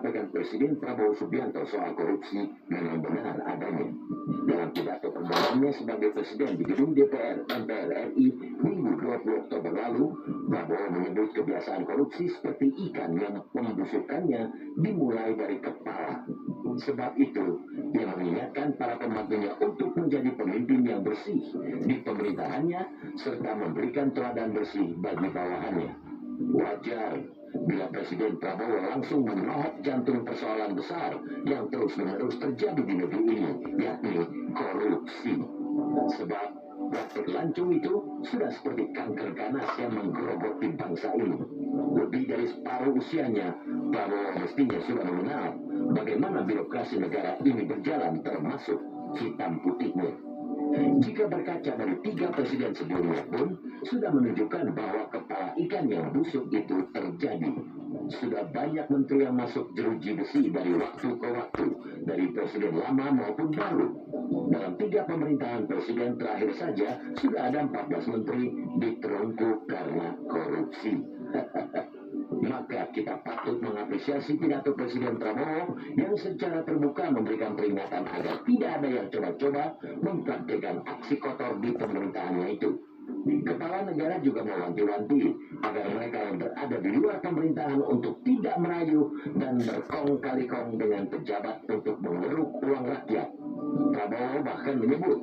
disampaikan Presiden Prabowo Subianto soal korupsi memang benar adanya. Dalam pidato perdanaannya sebagai Presiden di gedung DPR MPR RI Minggu 20 Oktober lalu, Prabowo menyebut kebiasaan korupsi seperti ikan yang pembusukannya dimulai dari kepala. Sebab itu, ia mengingatkan para pembantunya untuk menjadi pemimpin yang bersih di pemerintahannya serta memberikan teladan bersih bagi bawahannya. Wajar bila Presiden Prabowo langsung menohok jantung persoalan besar yang terus-menerus terjadi di negeri ini, yakni korupsi. Sebab praktik lancung itu sudah seperti kanker ganas yang menggerogoti bangsa ini. Lebih dari separuh usianya, Prabowo mestinya sudah mengenal bagaimana birokrasi negara ini berjalan, termasuk hitam putihnya. Jika berkaca dari 3 presiden sebelumnya pun sudah menunjukkan bahwa kepala ikan yang busuk itu terjadi. Sudah banyak menteri yang masuk jeruji besi dari waktu ke waktu, dari presiden lama maupun baru. Dalam 3 pemerintahan presiden terakhir saja sudah ada 14 menteri diterungkuk karena korupsi. Maka kita patut mengapresiasi pidato Presiden Prabowo yang secara terbuka memberikan peringatan agar tidak ada yang coba-coba mempraktikkan aksi kotor di pemerintahannya itu. Kepala negara juga mewanti-wanti agar mereka yang berada di luar pemerintahan untuk tidak merayu dan berkong kali kong dengan pejabat untuk mengeruk uang rakyat. Prabowo bahkan menyebut,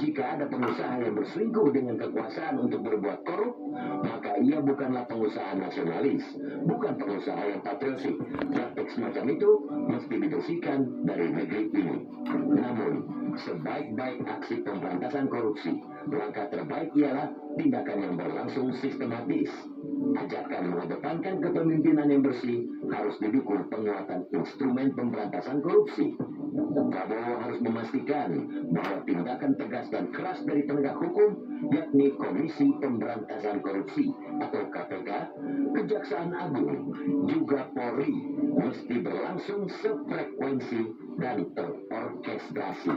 jika ada pengusaha yang berselingkuh dengan kekuasaan untuk berbuat korup, maka ia bukanlah pengusaha nasionalis, bukan pengusaha yang patriotik. Praktik semacam itu mesti dibersihkan dari negeri ini. Namun, sebaik-baik aksi pemberantasan korupsi, langkah terbaik ialah tindakan yang berlangsung sistematis. Ajakan mengedepankan kepemimpinan yang bersih harus didukung penguatan instrumen pemberantasan korupsi. Prabowo harus memastikan bahwa tindakan tegas dan keras dari penegak hukum, yakni Komisi Pemberantasan Korupsi atau KPK, Kejaksaan Agung, juga Polri, mesti berlangsung sefrekuensi dan terorkestrasi.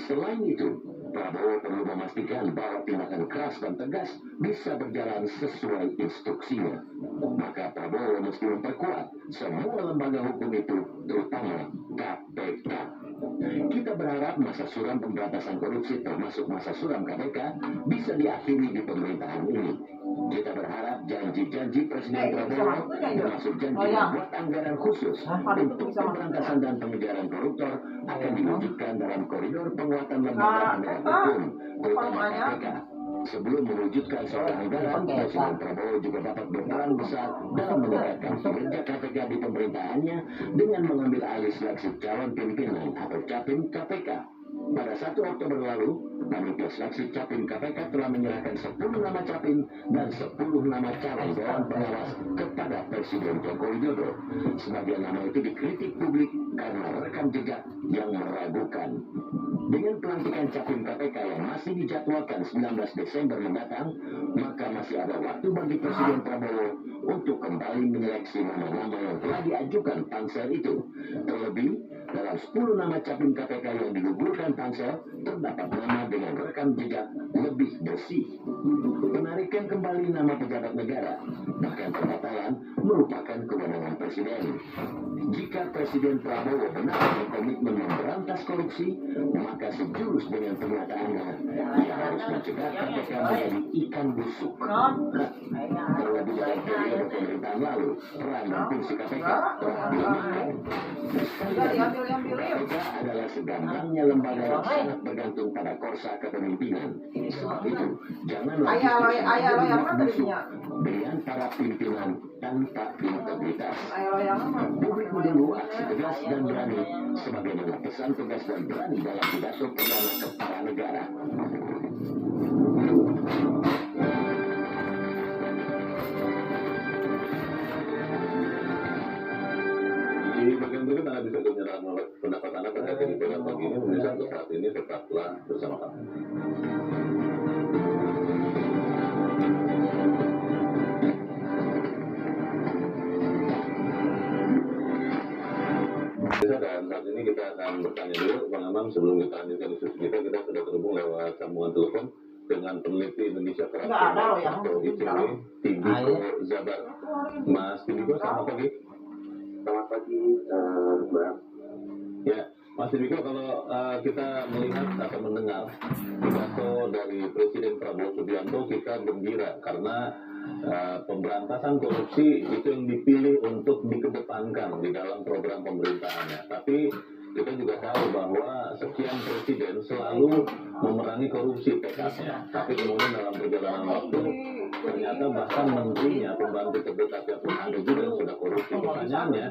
Selain itu, Prabowo perlu memastikan bahwa tindakan keras dan tegas bisa berjalan sesuai instruksinya. Maka Prabowo mesti memperkuat semua lembaga hukum itu, terutama KPK. Kita berharap masa suram pemberantasan korupsi termasuk masa suram KPK bisa diakhiri di pemerintahan ini. Kita berharap janji-janji Presiden Prabowo termasuk janji membuat anggaran khusus untuk pemberantasan dan pengejaran koruptor akan diwujudkan dalam koridor penguatan lembaga penegak hukum, terutama KPK. Sebelum mewujudkan soal anggaran, Presiden Prabowo juga dapat berperan besar dalam meningkatkan kinerja KPK di pemerintahannya dengan mengambil alih seleksi calon pimpinan atau capim KPK. Pada 1 Oktober lalu, panitia seleksi capim KPK telah menyerahkan 10 nama capim dan 10 nama calon dewan pengawas kepada Presiden Joko Widodo. Sebagian nama itu dikritik publik karena rekam jejak yang meragukan. Dengan pelantikan capim KPK yang masih dijadwalkan 19 Desember mendatang, maka masih ada waktu bagi Presiden Prabowo untuk kembali menyeleksi nama-nama yang telah diajukan pansel itu. Terlebih, dalam 10 nama capim KPK yang digugurkan pansel, terdapat nama dengan rekam jejak lebih bersih. Penarikan kembali nama pejabat negara, bahkan pembatalan, merupakan kewenangan Presiden. Jika Presiden Prabowo benar berkomitmen memberantas korupsi, maka sejurus dengan pernyataannya, ia harus mencegah KPK menjadi ikan busuk. Terlebih dalam periode pemerintahan lalu, peran dan fungsi KPK telah dilemahkan. KPK adalah segambangnya lembaga yang sangat bergantung pada korsa kepemimpinan. Sebab itu, janganlah busuk dengan para pimpinan tanpa integritas. Publik menunggu aksi tegas dan berani sebagaimana pesan tegas dan berani dalam pidato perdana kepala negara. Di bagian berikut Anda bisa menyerahkan pendapat Anda terkait dengan pagi ini. Pemirsa, untuk saat ini tetaplah bersama kami. Dan saat ini kita akan bertanya dulu, Bang Amam, sebelum kita lanjutkan diskusi kita sudah terhubung lewat sambungan telepon dengan peneliti Indonesia Corruption atau ICW, Tindiko Zabar. Mas Tindiko, selamat pagi. Selamat pagi, Bang. Ya, Mas Dibiko, kalau kita melihat atau mendengar pidato dari Presiden Prabowo Subianto, kita gembira karena pemberantasan korupsi itu yang dipilih untuk dikedepankan di dalam program pemerintahannya. Tapi kita juga tahu bahwa sekian presiden selalu memerangi korupsi tekadnya. Tapi kemudian dalam perjalanan waktu, ternyata bahkan menterinya, pembantu terdekatnya pun ada juga yang sudah korupsi. Pertanyaannya,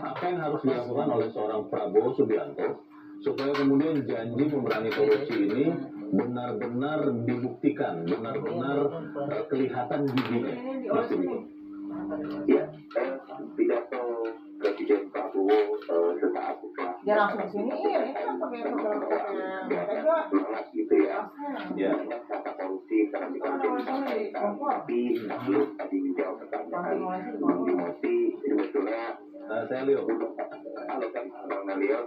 apa yang harus dilakukan oleh seorang Prabowo Subianto supaya kemudian janji memerangi korupsi ini benar-benar dibuktikan, benar-benar kelihatan giginya, Mas Dibiko? Ya, pidato Presiden Prabowo sesaat setelah Ya langsung sini, ini kan pakai semangat gitu ya. Ya. Banyak kata korupsi karena disampaikan, tapi tadi menjawab pertanyaan Bang Timothy sebetulnya Saya Leo. kalau kan Bang Leo,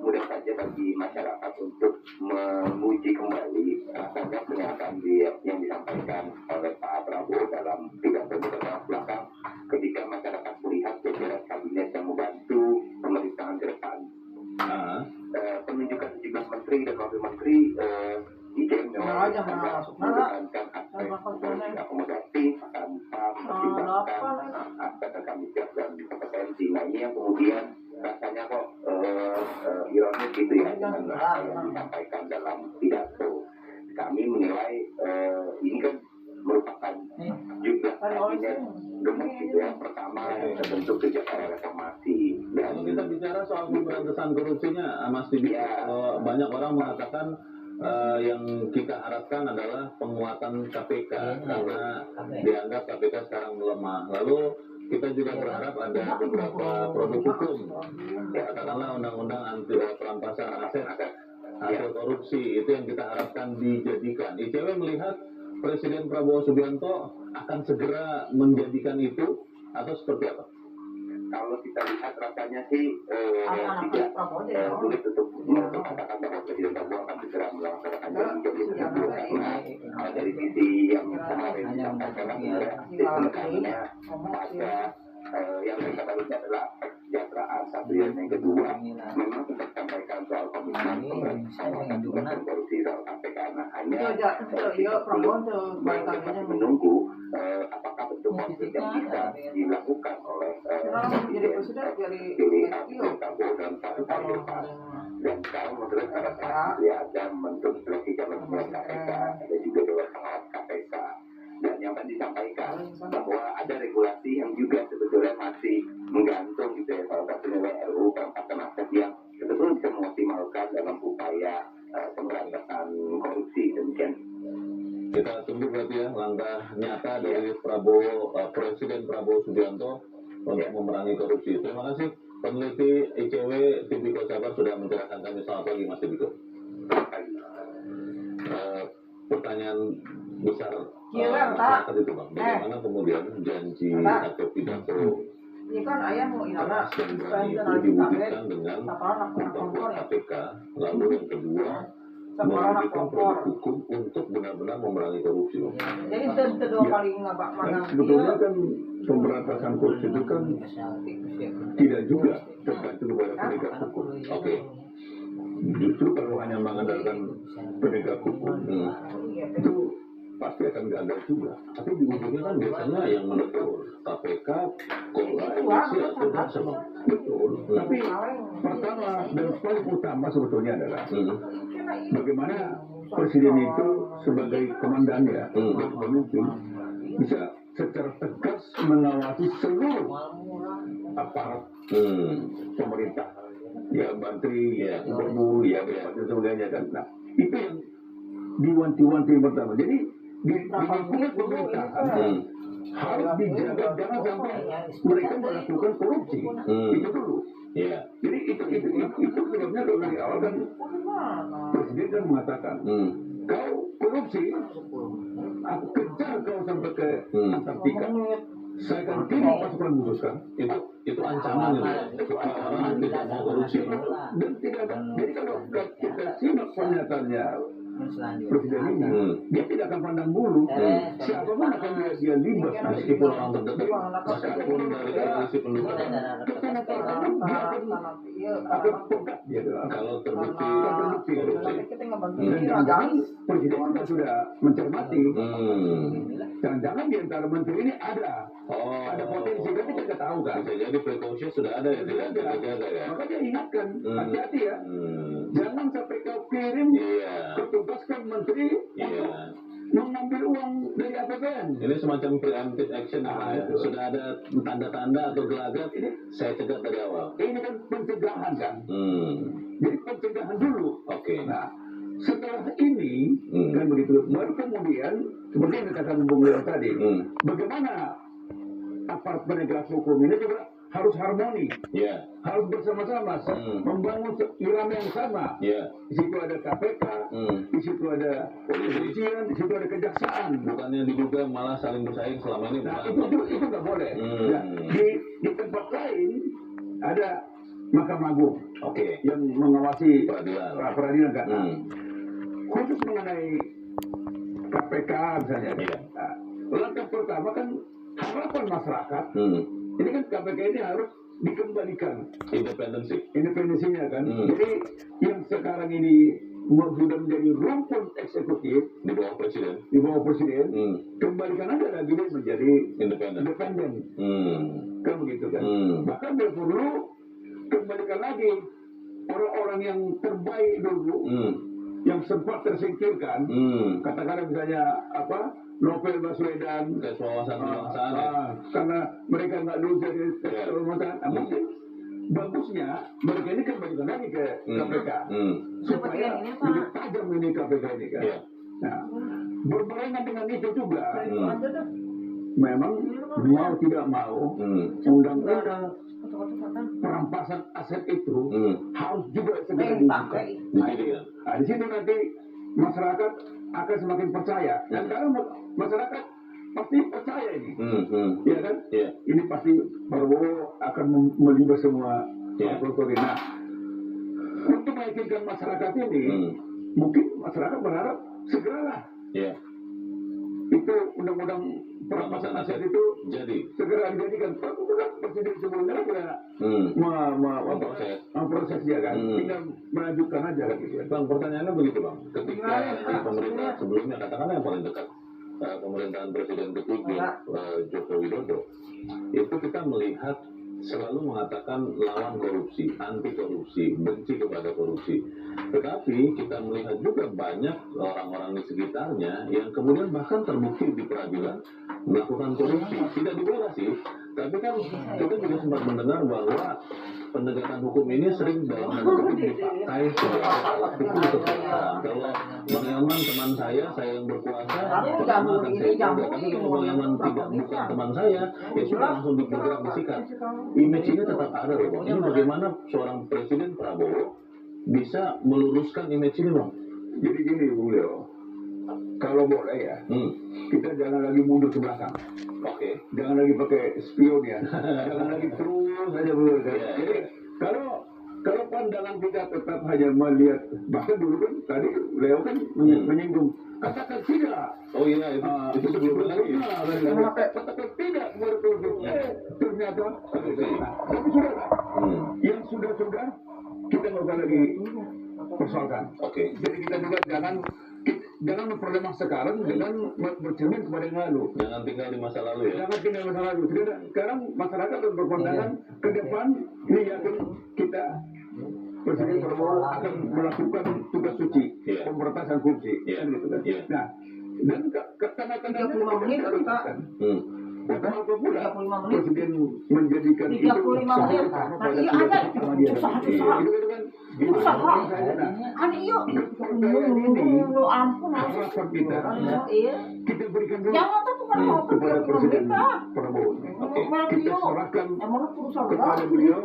mudah saja bagi masyarakat untuk menguji kembali rasanya pernyataan yang disampaikan oleh Pak Prabowo dalam pidato belakang ketika masyarakat melihat jajaran kabinet yang membantu pemerintahan ke depan. Penunjukan sejumlah menteri dan wakil menteri IJM memang menggunakan aspek akomodatif tanpa mempertimbangkan aspek rekam jejak dan kompetensi. Nah ini yang kemudian rasanya kok ironis gitu ya dengan apa yang disampaikan dalam pidato. Kami menilai ini kan merupakan jumlah kabinet gemuk gitu ya, pertama yang terbentuk sejak era reformasi. Kalau kita bicara soal pemberantasan korupsinya, Mas Dibiko, banyak orang mengatakan yang kita harapkan adalah penguatan KPK karena dianggap KPK sekarang melemah. Lalu kita juga berharap ada beberapa produk hukum, katakanlah undang-undang anti perampasan aset hasil korupsi, itu yang kita harapkan dijadikan. ICW melihat Presiden Prabowo Subianto akan segera menjadikan itu atau seperti apa? Kalau kita lihat rasanya sih tidak sulit untuk mengatakan bahwa Presiden Prabowo akan segera melaksanakan janji tersebut karena dari sisi yang kemarin disampaikan penekanannya pada yang mereka taruhnya adalah aspek kesejahteraan. Satu yang kedua memang kita sampaikan soal komitmen pemberantasan korupsi soal KPK. Nah hanya kita menunggu apakah bentuk konkret yang bisa dilakukan oleh Prabowo dalam satu tahun depan. Dan sekarang menurut saya ada bentuk instruksi calon pimpinan KPK, ada juga dewan pengawas KPK. Dan yang tadi disampaikan bahwa ada regulasi yang juga sebetulnya masih menggantung gitu ya, salah satunya RUU perampasan aset yang sebetulnya bisa mengoptimalkan dalam upaya pemberantasan korupsi. Demikian. Kita tunggu berarti ya langkah nyata dari Presiden Prabowo Subianto untuk memerangi korupsi. Terima kasih peneliti ICW Dibiko Sabar sudah mencerahkan kami. Selamat pagi Mas Dibiko. Pertanyaan besar masyarakat itu Bang, bagaimana kemudian janji atau pidato ini kan ayah mau keras dan berani itu diwujudkan dengan memperkuat KPK, lalu yang kedua memberikan produk hukum untuk benar-benar memerangi korupsi. Jadi kedua kali nggak mana? Sebetulnya kan pemberantasan korupsi itu kan tidak juga tergantung pada penegak hukum. Oke. Justru kalau hanya mengandalkan penegak hukum itu pasti akan gagal juga. Tapi di ujungnya kan biasanya yang menegur KPK, polisi atau jaksa. Betul. Tapi pertama dan paling utama sebetulnya adalah bagaimana presiden itu sebagai komandannya, pemimpin, bisa secara tegas mengawasi seluruh aparat pemerintah, ya menteri, ya gubernur, ya dan sebagainya kan. Nah, itu yang diwanti-wanti pertama. Jadi di lingkungan pemerintahan harus dijaga jangan sampai mereka melakukan korupsi. Itu dulu. Iya. Jadi itu sebabnya dari awal kan presiden kan mengatakan kau korupsi, aku kejar kau sampai ke Antartika. Saya akan kirim pasukan khusus kan. Itu ancaman itu orang tidak mau korupsi. Dan tidak ada. Jadi kalau kita simak pernyataannya presiden ini, dia tidak akan pandang bulu. Siapapun akan dia libat meskipun orang terdekat, meskipun dari koalisi pendukung. Akan pegat dia. Kalau terbukti korupsi. Dan jangan-jangan presiden juga sudah mencermati. Jangan-jangan di antara menteri ini ada potensi, kan kita nggak tahu kan. Bisa jadi precaution sudah ada ya, tidak jaga ya. Maka dia ingatkan, hati-hati ya. Jangan sampai kau kirim ketugaskan menteri untuk mengambil uang dari APBN. Ini semacam preemptive action ya. Sudah ada tanda-tanda atau gelagat, saya cegat dari awal. Ini kan pencegahan kan. Jadi pencegahan dulu. Oke. Nah, setelah ini kan begitu, baru kemudian seperti yang dikatakan Bung Leo tadi, bagaimana aparat penegak hukum ini juga harus harmoni, harus bersama-sama, membangun irama yang sama. Di situ ada KPK, di situ ada kepolisian, di situ ada kejaksaan. Bukannya diduga malah saling bersaing selama ini. Nah, itu nggak boleh. Nah, di tempat lain ada Mahkamah Agung yang mengawasi peradilan kan. Khusus mengenai KPK misalnya. Nah, langkah pertama kan harapan masyarakat. Ini kan KPK ini harus dikembalikan independensinya kan. Jadi yang sekarang ini sudah menjadi rumpun eksekutif di bawah presiden, kembalikan aja lagi dia menjadi independen. Kan begitu kan. Bahkan dia perlu kembalikan lagi orang-orang yang terbaik dulu, yang sempat tersingkirkan, katakanlah misalnya Novel Baswedan, tes wawasan kebangsaan, karena mereka nggak lulus dari tes wawasan, mungkin bagusnya mereka ini kembalikan lagi ke KPK supaya lebih tajam ini KPK ini kan. Nah, berbarengan dengan itu juga, memang mau tidak mau undang-undang perampasan aset itu harus juga segera dibuka. Nah, di situ nanti masyarakat akan semakin percaya. Dan kalau masyarakat pasti percaya ini, ya kan? Ini pasti Prabowo akan melibat semua parpol. Nah, untuk meyakinkan masyarakat ini, mungkin masyarakat berharap segeralah itu undang-undang perampasan aset itu segera dijadikan. Presiden sebelumnya sudah proses dia kan, tinggal melanjutkan aja gitu. Bang, pertanyaannya begitu bang, ketika di pemerintah sebelumnya katakanlah yang paling dekat pemerintahan Presiden ketiga Joko Widodo, itu kita melihat selalu mengatakan lawan korupsi, anti korupsi, benci kepada korupsi. Tetapi kita melihat juga banyak orang-orang di sekitarnya yang kemudian bahkan terbukti di peradilan melakukan korupsi. Tidak dibela sih, tapi kan kita juga sempat mendengar bahwa penegakan hukum ini sering dalam tanda kutip dipakai sebagai alat hukum kekuasaan. Kalau Bang Elman teman saya yang berkuasa, pertama akan saya jaga. Tapi kalau Bang Elman bukan teman saya, ya sudah langsung bergerak disikat. Image ini tetap ada loh Bang. Ini bagaimana seorang Presiden Prabowo bisa meluruskan image ini Bang? Jadi gini Bung Leo, kalau boleh ya, kita jangan lagi mundur ke belakang. Jangan lagi pakai spion ya. Jangan lagi terus saja mundur kan. Jadi kalau pandangan kita tetap hanya melihat, bahkan dulu kan tadi Leo kan menyinggung, katakan tidak. Oh iya, itu sebelum lagi. Katakan tidak berturut. Ternyata tapi sudah yang sudah kita nggak usah lagi persoalkan. Jadi kita juga jangan memperlemah sekarang dengan bercermin kepada yang lalu. Jangan tinggal di masa lalu ya. Jangan tinggal di masa lalu. Sekarang masyarakat berpandangan ke depan, ini yakin kita Presiden Prabowo akan melakukan tugas suci, pemberantasan korupsi, kan gitu kan. Nah, dan tanda-tanda 35 menit kita. Apa pula Presiden menjadikan 35 menit. Nah, iya ada usaha. Usaha. Ada yuk. Lu ampun. Harapan kita berikan dulu Jangan tuh kan mau kepada Presiden Prabowo. Kita serahkan kepada beliau.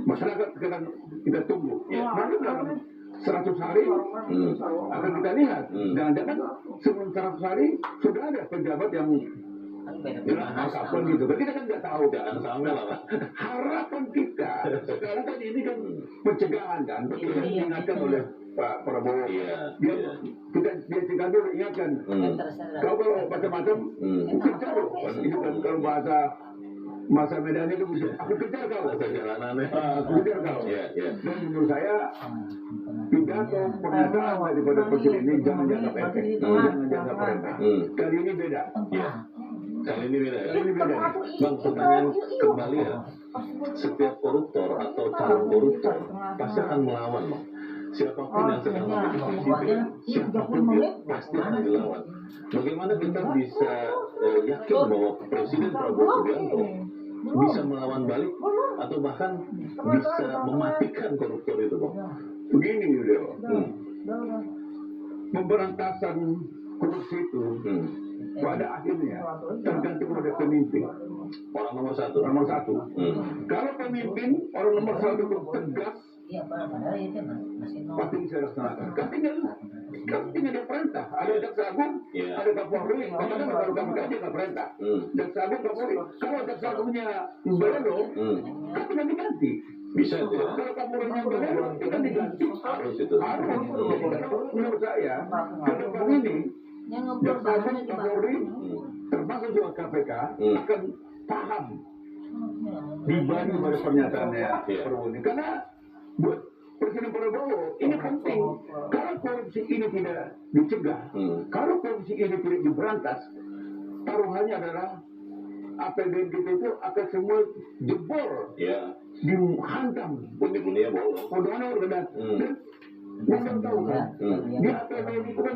Masyarakat sekarang kita tunggu. Nanti dalam 100 hari akan kita lihat. Jangan-jangan sebelum 100 hari sudah ada pejabat yang dibahas kapan gitu kan kita kan nggak tahu jangan sampai lah Pak. harapan kita sekarang kan ini kan pencegahan kan kita diingatkan oleh Pak Prabowo Iya, dia iya. dia cegah dulu ingatkan kalau macam-macam kejar loh itu kan kalau bahasa masa Medan itu bisa aku kejar kau Masa jalanannya. aku kejar kau Iya, iya. dan menurut saya pidato pernyataan daripada presiden ini jangan jangka pendek jangan jangka pendek kali ini beda Iya. Kali ini beda ya. kali ini beda Bang, pertanyaan kembali ya. Setiap koruptor atau calon koruptor pasti akan melawan, Bang. Siapapun yang sedang menjadi presiden, siapapun dia pasti akan dilawan. Bagaimana kita bisa yakin bahwa Presiden Prabowo Subianto bisa melawan balik atau bahkan bisa mematikan koruptor itu, Bang? begini Yudho Hmm. pemberantasan korupsi itu Hmm. pada akhirnya tergantung pada pemimpin Orang nomor satu. nomor satu Hmm. kalau pemimpin orang nomor satu itu tegas pasti bisa laksanakan kan tinggal dia perintah ada jaksa agung Iya. ada kapolri kadang kalau kami kaji nggak perintah Hmm. jaksa agung kapolri kalau jaksa agungnya belum Hmm. kan tinggal diganti Bisa itu ya. kalau kapolrinya belum tinggal diganti Harus itu. harus menurut saya ke depan ini jaksa agung kapolri termasuk juga KPK akan paham dibanding pada pernyataannya Iya. Prabowo ini karena buat Presiden Prabowo ini penting kalau korupsi ini tidak dicegah kalau korupsi ini tidak diberantas taruhannya adalah APBN kita itu akan semua jebol Ya. dihantam Pundi-pundinya bolong. Bagaimana organ dan Anda tahu kan di APBN itu kan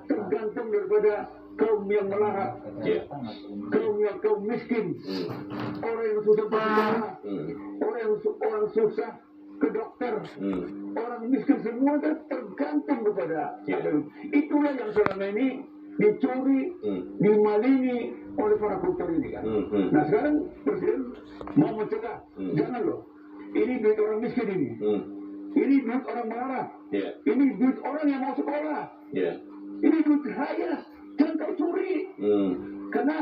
tergantung daripada kaum yang melarat Ya. kaum miskin orang yang susah berbicara orang susah ke dokter orang miskin semua kan tergantung kepada Ya. itulah yang selama ini dicuri dimalingi oleh para koruptor ini kan nah sekarang presiden mau mencegah jangan loh ini duit orang miskin ini duit orang melarat Ya. ini duit orang yang mau sekolah Ya. ini duit raya jangan kau curi karena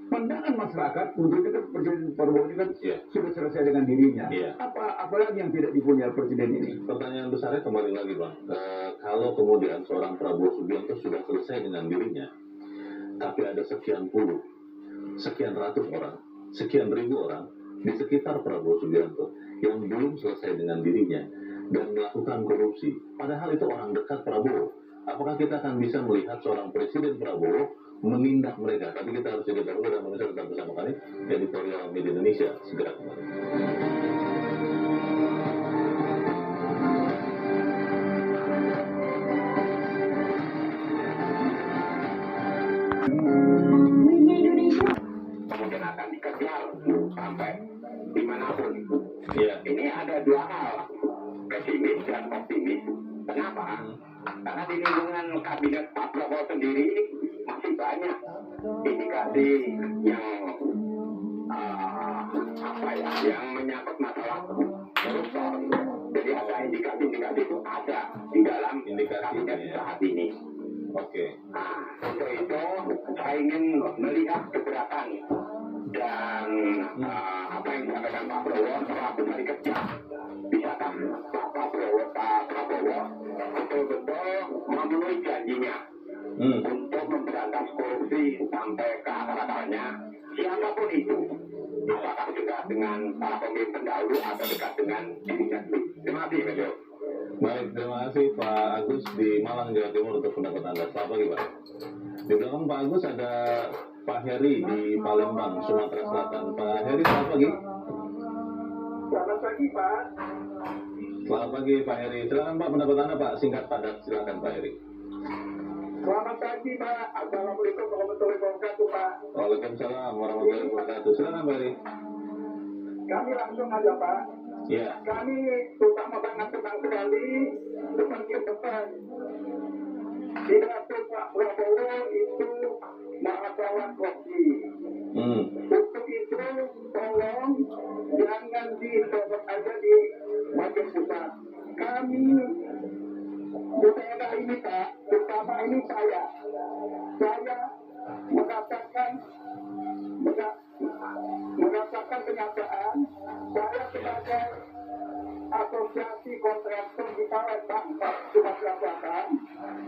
pandangan masyarakat untuk itu kan Presiden Prabowo ini kan Iya. sudah selesai dengan dirinya. Iya. Apalagi yang tidak dipunyai presiden ini? Pertanyaan besarnya kembali lagi, Bang. Kalau kemudian seorang Prabowo Subianto sudah selesai dengan dirinya, tapi ada sekian puluh, sekian ratus orang, sekian ribu orang di sekitar Prabowo Subianto yang belum selesai dengan dirinya dan melakukan korupsi, padahal itu orang dekat Prabowo. Apakah kita akan bisa melihat seorang Presiden Prabowo menindak mereka? Tapi kita harus jaga dulu dan pemirsa tetap bersama kami. Editorial Media Indonesia segera kembali. Kemudian akan dikejar sampai dimanapun. Iya. Ini ada dua hal, pesimis dan optimis. Kenapa? Karena di lingkungan kabinet Pak Prabowo sendiri masih banyak indikasi yang yang menyangkut masalah koruptor. Jadi ada indikasi-indikasi itu ada di dalam kabinet saat ini. Oke. Nah, untuk itu saya ingin melihat kegerakan dan apa yang disampaikan Pak Prabowo selaku dari kerja. Bisakah Pak Prabowo betul-betul memenuhi janjinya untuk memberantas korupsi sampai ke akar-akarnya, siapapun itu, apakah dekat dengan para pemimpin dahulu atau dekat dengan dirinya sendiri. Terima kasih, Medio. Baik, terima kasih Pak Agus di Malang, Jawa Timur untuk pendapat Anda. Selamat pagi, Pak. Di belakang Pak Agus ada Pak Heri di Palembang, Sumatera Selatan. Pak Heri, selamat pagi. Selamat pagi Pak. Selamat pagi Pak Heri. Silakan Pak, pendapat Anda Pak, singkat padat. Silakan Pak Heri. Selamat pagi Pak. Assalamualaikum warahmatullahi wabarakatuh Pak. Waalaikumsalam warahmatullahi wabarakatuh. Silakan Pak Heri. Kami langsung aja Pak. Ya. Kami terutama sangat senang sekali semakin pesan pidato Pak Prabowo itu masalah korupsi. Untuk itu tolong jangan disobek aja di bagian pusat. Kami budaya ini Pak, terutama ini saya mengatakan menyampaikan kenyataan saya sebagai asosiasi kontraktor di Palembang, Sumatera Selatan,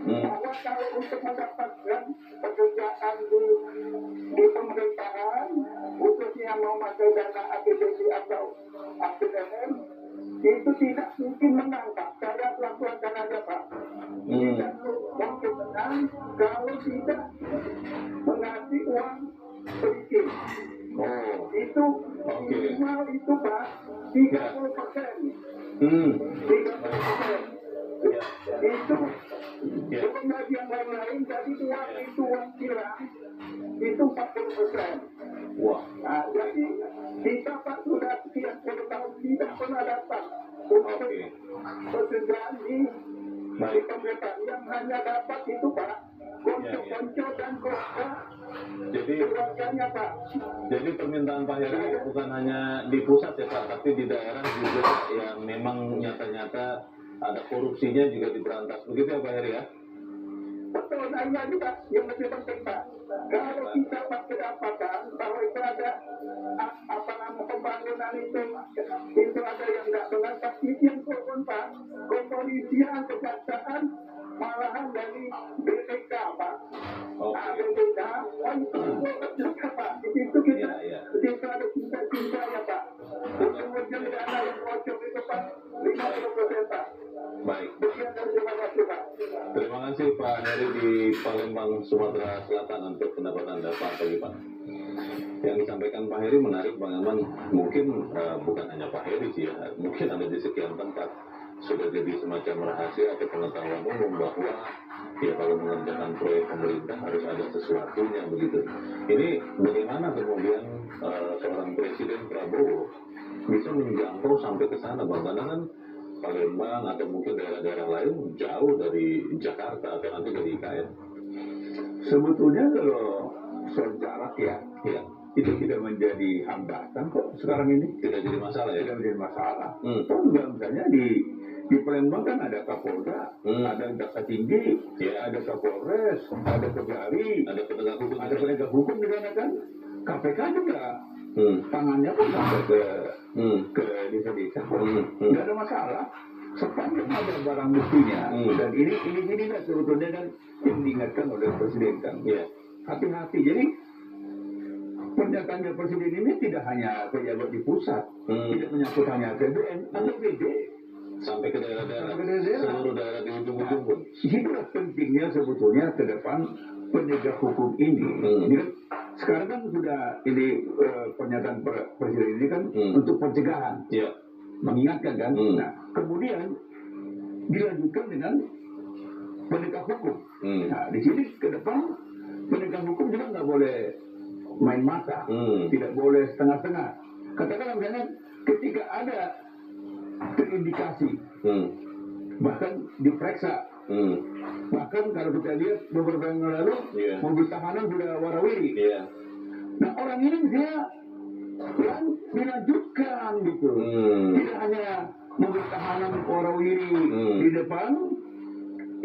bahwa kalau untuk mendapatkan pekerjaan di pemerintahan, khususnya mau masuk dana APBD atau APBN, itu tidak mungkin menang, Pak. Saya lakukan aja, Pak. Tidak mungkin menang kalau tidak mengasih uang sedikit. Oh, Itu minimal itu, Pak, 30%. 30%. Itu belum lagi yang lain-lain, jadi uang silang itu 40%. wah, Nah, jadi kita, Pak, sudah sekian puluh tahun tidak pernah datang untuk oke, pekerjaan di pemerintahan yang hanya dapat itu, Pak, konco-konco dan keluarga jadi keluarganya, Pak. Jadi permintaan Pak Heri bukan hanya di pusat ya Pak, tapi di daerah juga yang memang nyata-nyata ada korupsinya juga diberantas. Begitu ya Pak Heri ya? Betul, nah ini juga yang lebih penting, Pak. Kalau kita Pak kedapatan bahwa itu ada pembangunan itu ada yang nggak benar, pasti yang turun, Pak. Kepolisian, kejaksaan, malahan dari BPK, Pak. Nah, BPK, itu juga, Pak. Di situ kita, ketika ada cinta-cinta ya, Pak. Ujung-ujung dana yang bocor itu, Pak, 50%, Pak. Baik. Sekian dan terima kasih, Pak. Terima kasih Pak Heri di Palembang, Sumatera Selatan untuk pendapat Anda Pak pagi Pak. Yang disampaikan Pak Heri menarik Bang Aman. Mungkin bukan hanya Pak Heri sih ya, mungkin ada di sekian tempat sudah jadi semacam rahasia atau pengetahuan umum bahwa ya kalau mengerjakan proyek pemerintah harus ada sesuatunya begitu. Ini bagaimana kemudian seorang Presiden Prabowo bisa menjangkau sampai ke sana Bang? Karena kan Palembang atau mungkin daerah-daerah lain jauh dari Jakarta atau nanti dari IKN. Sebetulnya kalau soal jarak ya, Ya, itu tidak menjadi hambatan kok sekarang ini. tidak jadi masalah ya. Tidak menjadi masalah. Hmm. Toh enggak, misalnya di Palembang kan ada Kapolda, ada Jaksa Tinggi, Ya. ada Kapolres, ada Kejari, Ada penegak hukum. ada penegak hukum di sana kan. KPK juga tangannya pun sampai ke desa-desa. Nggak ada masalah. Sepanjang ada barang buktinya. Dan ini kan sebetulnya kan yang diingatkan oleh Presiden kan. Ya. Hati-hati. Jadi pernyataan Presiden ini tidak hanya pejabat di pusat, tidak menyangkut hanya APBN, APBD. Sampai ke daerah-daerah, Sampai ke daerah. seluruh daerah di ujung-ujung pun. Itulah pentingnya sebetulnya ke depan penegak hukum ini. Ini kan sekarang kan sudah ini pernyataan Presiden ini kan untuk pencegahan, Ya. mengingatkan kan. Nah, kemudian dilanjutkan dengan penegak hukum. Nah, di sini ke depan penegak hukum juga nggak boleh main mata, tidak boleh setengah-setengah. Katakanlah misalnya ketika ada terindikasi, bahkan diperiksa, bahkan kalau kita lihat beberapa yang lalu, mobil tahanan sudah warawiri. Nah, orang ini misalnya yang dilanjutkan gitu, tidak hanya mobil tahanan warawiri di depan,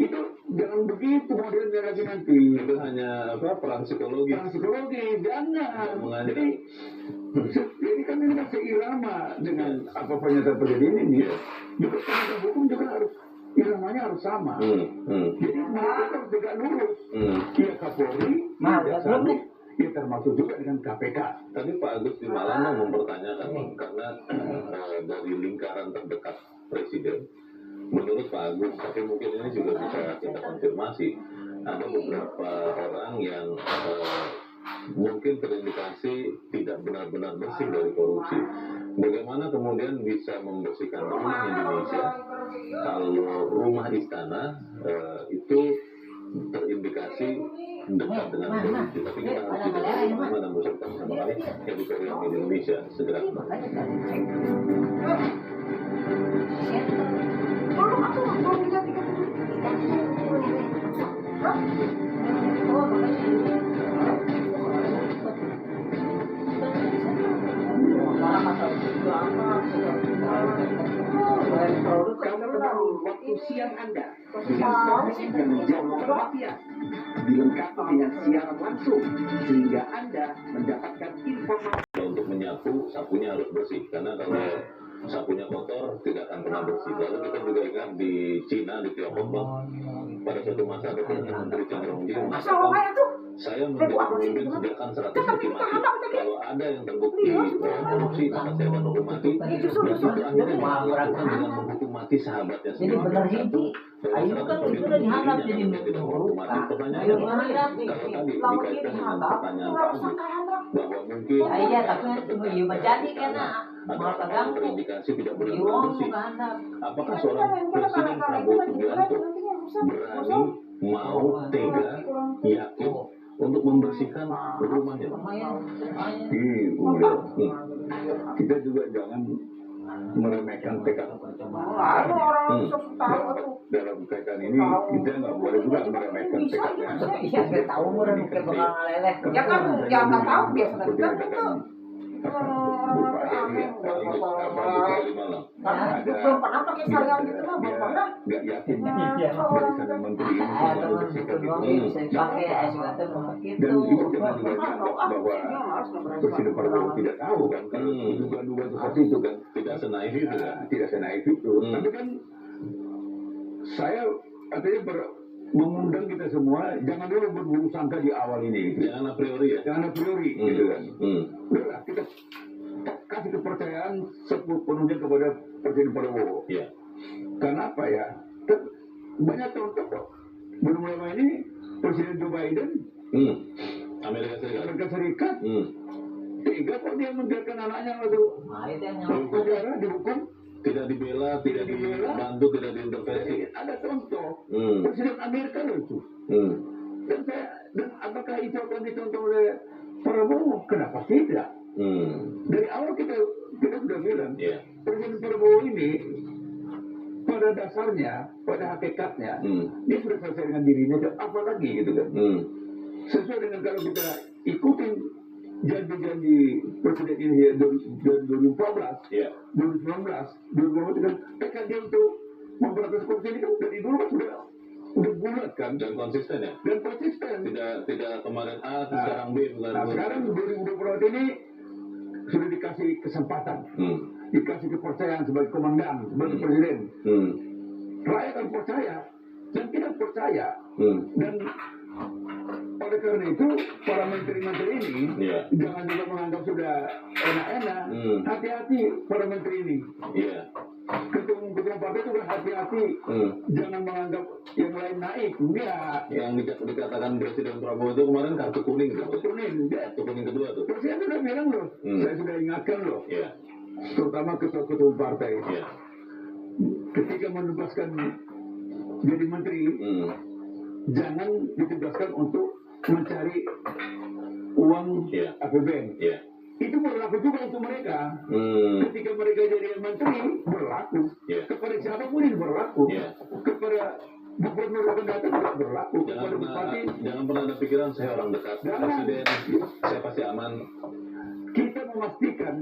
itu jangan begitu modelnya lagi nanti. Itu hanya perang psikologi. Perang psikologi, jangan. Jadi kan ini kan seirama dengan apa pernyataan Presiden ini. Juga penegak hukum juga harus iramanya harus sama. Jadi mereka harus tegak lurus. Iya Kapolri, Jaksa, ya termasuk juga dengan KPK. Tadi Pak Agus di Malang mempertanyakan karena dari lingkaran terdekat Presiden, menurut Pak Agus, tapi mungkin ini juga bisa kita konfirmasi, ada beberapa orang yang mungkin terindikasi tidak benar-benar bersih dari korupsi. Bagaimana kemudian bisa membersihkan rumah Indonesia kalau rumah istana itu terindikasi dekat dengan korupsi? Tapi kita harus tidak bersama dan bersama sama kami editorial Media Indonesia segera kembali. Waktu siang Anda dengan jam kematian dilengkapi dengan siaran langsung sehingga Anda mendapatkan informasi. untuk menyapu, sapunya harus bersih. Karena kalau sapunya kotor tidak akan pernah bersih. Lalu kita juga ingat di Cina, di Tiongkok, Bang, pada suatu masa ada Perdana Menteri Chen Rongjing mengatakan, saya menjadi pemimpin sediakan 100 hukum mati. Kalau ada yang terbukti korupsi, maka saya akan hukum mati. Dan itu akhirnya melakukan dengan menghukum mati sahabatnya Jadi sendiri. benar Hindi. Ayo kan itu udah dihanap jadi tidak hukum mati. Pertanyaannya Ayo adalah, gimana? kalau tadi dikaitkan dengan pertanyaan Pak Agus, bahwa mungkin Ya iya tapi tunggu ya jadi kena ada mau orang yang pegang terindikasi tidak benar Iwong bersih. bukan handap. Apakah seorang Presiden Prabowo Subianto berani, mau, tega, yakin untuk membersihkan rumahnya? Lumayan. Ini udah. Kita juga jangan meremehkan tekad. Ada orang tahu tuh. Dalam kaitan ini kita nggak boleh juga meremehkan tekadnya. Iya nggak tahu udah mungkin bakal ngaleleh. Ya kan, ya nggak tahu biasa Seperti kan katakan itu. Bupati ini, Kali malam. Karena belum pernah pakai sarung gitu lah, belum pernah. nggak yakin Iya. dari sana menteri ini Ah, semua teman membersihkan itu doang itu. bisa dipakai es kata mau gitu. Dan itu jangan juga dianggap bahwa Presiden Prabowo tidak tahu kan, kalau duga-duga seperti itu kan. Tidak senaif itu kan? Tidak senaif itu. Tapi kan saya artinya mengundang kita semua jangan dulu berburuk sangka di awal ini gitu. Jangan a priori ya. Jangan a priori gitu kan. Udahlah kita kasih kepercayaan sepenuhnya kepada Presiden Prabowo. Iya. Karena apa ya? Banyak contoh kok. Belum lama ini Presiden Joe Biden Amerika Serikat. Amerika Serikat tega kok dia membiarkan anaknya masuk Nah itu yang penjara dihukum. Tidak dibela, tidak dibantu, tidak diintervensi. Ada contoh Presiden Amerika loh itu. Dan apakah itu akan dicontoh oleh Prabowo? Kenapa tidak? Dari awal kita sudah bilang Presiden Prabowo ini pada dasarnya, pada hakikatnya, dia sudah selesai dengan dirinya. Apa lagi gitu kan? Sesuai dengan kalau kita ikutin janji-janji Presiden ini ya 2014, 2019 kan tekad dia untuk memberantas korupsi ini kan dari dulu kan sudah bulat kan Dan konsisten ya. dan konsisten. Tidak kemarin A, sekarang B. Nah sekarang 2024 ini sudah dikasih kesempatan, dikasih kepercayaan sebagai komandan, sebagai presiden. Rakyat akan percaya dan tidak percaya. Dan oleh karena itu para menteri-menteri ini jangan juga menganggap sudah enak-enak. Hati-hati para menteri ini. Ketua partai juga hati-hati. Jangan menganggap yang lain naik. Yang dikatakan Presiden Prabowo itu kemarin kartu kuning. Kartu kuning. Kartu kuning kedua tuh. Presiden sudah bilang loh. Saya sudah ingatkan loh. Terutama ketua-ketua partai. Ketika menugaskan jadi menteri, jangan ditugaskan untuk mencari uang APBN. Itu berlaku juga untuk mereka. Ketika mereka jadi menteri, berlaku. Kepada siapapun ini berlaku. Kepada gubernur akan datang juga berlaku. Kepada bupati. Jangan pernah ada pikiran saya orang dekat presiden, saya pasti aman. Kita memastikan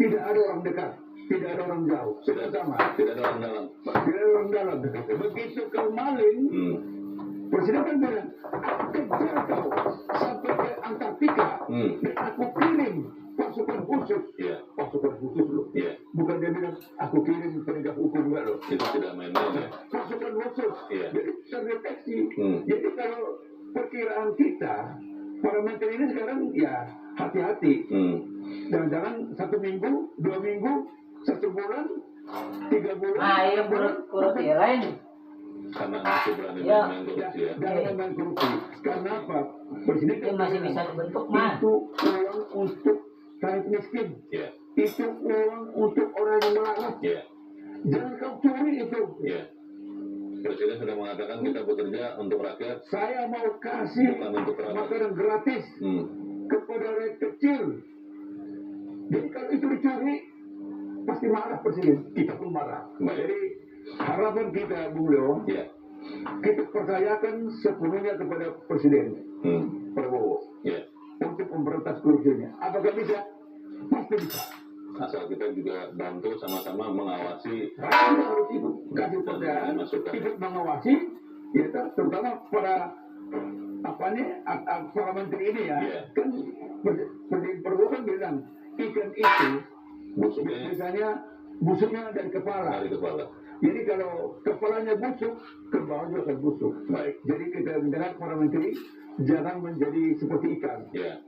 tidak ada orang dekat, tidak ada orang jauh. Sama. Tidak ada orang dalam. Tidak ada orang dalam. Begitu kau maling, Presiden kan bilang, kejar kau sampai ke Antartika dan aku kirim pasukan khusus. Pasukan khusus loh. Bukan dia bilang, aku kirim penegak hukum juga loh. Itu tidak main-main ya. Pasukan khusus. Jadi terdeteksi. Jadi kalau perkiraan kita, para menteri ini sekarang ya hati-hati. Jangan-jangan 1 minggu, 2 minggu, 1 bulan, 3 bulan. Ah iya kurut ya lain. Karena masih berani main korupsi ya. Jangan main korupsi. Karena apa? Presiden Itu masih bisa dibentuk mah. itu uang untuk rakyat miskin. Itu uang untuk orang yang melarat. Jangan kau curi itu. Presiden sudah mengatakan kita bekerja untuk rakyat. Saya mau kasih bukan untuk rakyat. makanan gratis kepada rakyat kecil. Jadi kalau itu dicuri, pasti marah Presiden. Kita pun marah. Jadi harapan kita, Bung Leo, kita percayakan sepenuhnya kepada Presiden Prabowo untuk memberantas korupsinya. Apakah bisa? Pasti bisa. Asal kita juga bantu sama-sama mengawasi. Kita harus ikut kasih percayaan, ikut mengawasi, ya terutama para para menteri ini ya. Kan Presiden Prabowo kan bilang ikan itu Busuknya biasanya busuknya dari kepala. dari kepala. Jadi kalau kepalanya busuk, ke bawah juga akan busuk. Baik. Jadi kita mendengar para menteri jangan menjadi seperti ikan. Ya.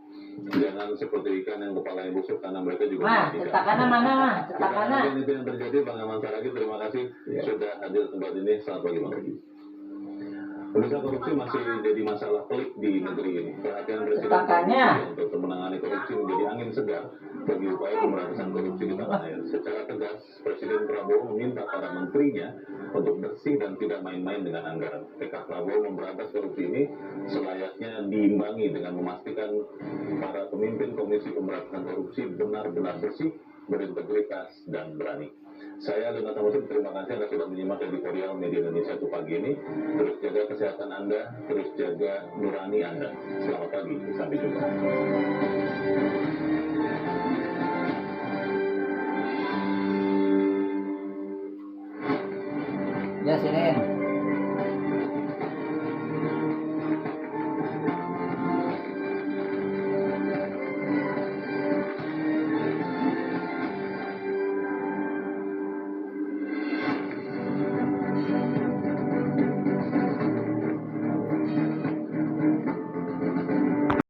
Jangan seperti ikan yang kepalanya busuk karena mereka juga Mah, makan ikan. cetakannya mana mah? Cetakannya. Mungkin itu yang terjadi. Bang Aman Saragi, terima kasih sudah hadir tempat ini. Selamat pagi Bang. Pemirsa, korupsi masih jadi masalah pelik di negeri ini. Perhatian Presiden Cetakannya. untuk menangani korupsi menjadi angin segar bagi upaya pemberantasan korupsi di tanah air. Secara tegas, Presiden Prabowo meminta para menterinya untuk bersih dan tidak main-main dengan anggaran. Tekad Prabowo memberantas korupsi ini selayaknya diimbangi dengan memastikan para pemimpin Komisi Pemberantasan Korupsi benar-benar bersih, berintegritas, dan berani. Saya Luna Samusin, terima kasih Anda sudah menyimak editorial Media Indonesia untuk pagi ini. Terus jaga kesehatan Anda, terus jaga nurani Anda. Selamat pagi, sampai jumpa. Ya, sini.